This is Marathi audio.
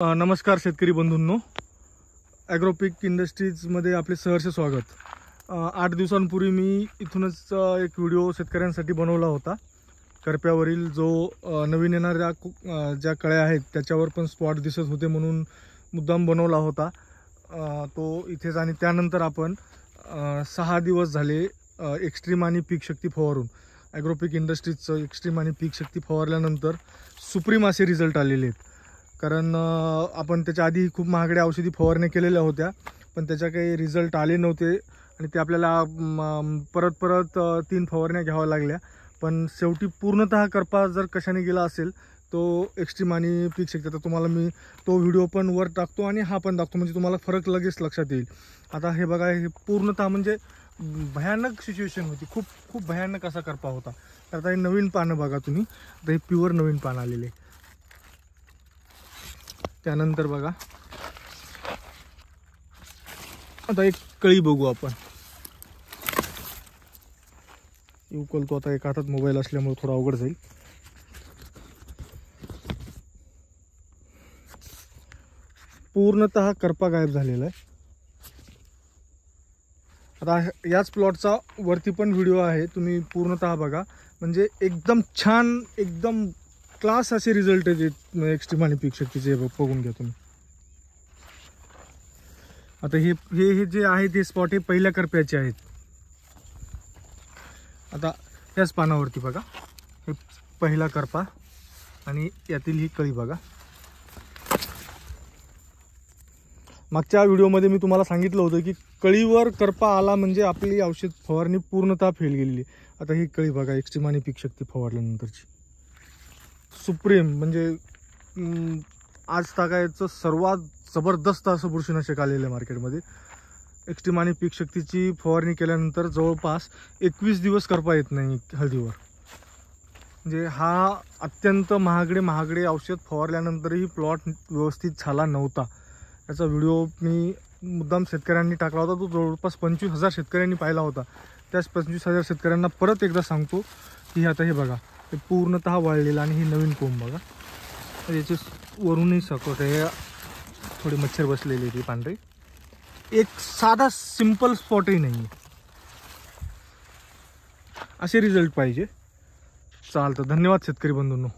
नमस्कार शेतकरी बंधूंनो, ॲग्रोपिक इंडस्ट्रीजमध्ये आपले सहर्ष स्वागत। 8 दिवसांपूर्वी मी इथूनच एक व्हिडिओ शेतकऱ्यांसाठी बनवला होता। करप्यावरील जो नवीन येणाऱ्या ज्या कळ्या आहेत त्याच्यावर पण स्पॉट दिसत होते म्हणून मुद्दाम बनवला होता तो इथेच। आणि त्यानंतर आपण 6 दिवस झाले एक्स्ट्रीम आणि पीक शक्ती फवारून ॲग्रोपिक इंडस्ट्रीजचं एक्स्ट्रीम आणि पीक शक्ती फवारल्यानंतर सुप्रीम असे रिझल्ट आलेले आहेत। कारण आपण त्याच्या आधी खूप महागड्या औषधी फवारण्या केलेल्या होत्या पण त्याचा काही रिझल्ट आले नव्हते आणि ते आपल्याला परत 3 फवारण्या घ्याव्या लागल्या। पण शेवटी पूर्णतः करपा जर कशाने गेला असेल तो एक्स्ट्रीम आणि पीक शक्ती। तर तुम्हाला मी तो व्हिडिओ पण वर टाकतो आणि हा पण टाकतो म्हणजे तुम्हाला फरक लगेच लक्षात येईल। आता हे बघा, हे पूर्णतः म्हणजे भयानक सिच्युएशन होती, खूप भयानक असा करपा होता। तर आता हे नवीन पानं बघा तुम्ही, आता हे प्युअर नवीन पान आलेले। त्यानंतर बघा आता एक कळी बघू आपण। उकलतो आता, एक हातात मोबाईल असल्यामुळे थोडा अवघड जाईल। पूर्णतः करपा गायब झालेला आहे। आता याच प्लॉटचा वरती पण व्हिडिओ आहे, तुम्ही पूर्णतः बघा। म्हणजे एकदम छान, एकदम क्लास असे रिझल्ट आहेत एक्स्ट्रीम आणि पीक शक्तीचे, बघून घ्या तुम्ही। आता हे जे आहेत हे स्पॉट हे पहिल्या करप्याचे आहेत। आता याच पानावरती बघा, हे पहिला करपा आणि यातील ही कळी बघा। मागच्या व्हिडिओमध्ये मी तुम्हाला सांगितलं होतं की कळीवर करपा आला म्हणजे आपली औषध फवारणी पूर्णतः फेल गेलेली। आता ही कळी बघा, एक्स्ट्रीम आणि पीक शक्ती फवारल्यानंतरची सुप्रीम, म्हणजे आज तागायचं सर्वात जबरदस्त असं बुरशीनाशक आलेलं आहे मार्केटमध्ये। एक्स्ट्रीम आणि पीक शक्तीची फवारणी केल्यानंतर जवळपास 21 दिवस करपा येत नाही हळदीवर। म्हणजे हा अत्यंत महागडे औषध फवारल्यानंतरही प्लॉट व्यवस्थित झाला नव्हता। याचा व्हिडिओ मी मुद्दाम शेतकऱ्यांनी टाकला होता, तो जवळपास 25,000 शेतकऱ्यांनी पाहिला होता। त्याच 25,000 शेतकऱ्यांना परत एकदा सांगतो की आता हे बघा, हे पूर्णतः वाळलेलं आणि हे नवीन कोंब बघा। याचे वरूनही सकट आहे, थोडे मच्छर बसलेले ते पांढरे। एक साधा सिंपल स्पॉटही नाही आहे। असे रिझल्ट पाहिजे। चालतं, धन्यवाद शेतकरी बंधूंनो।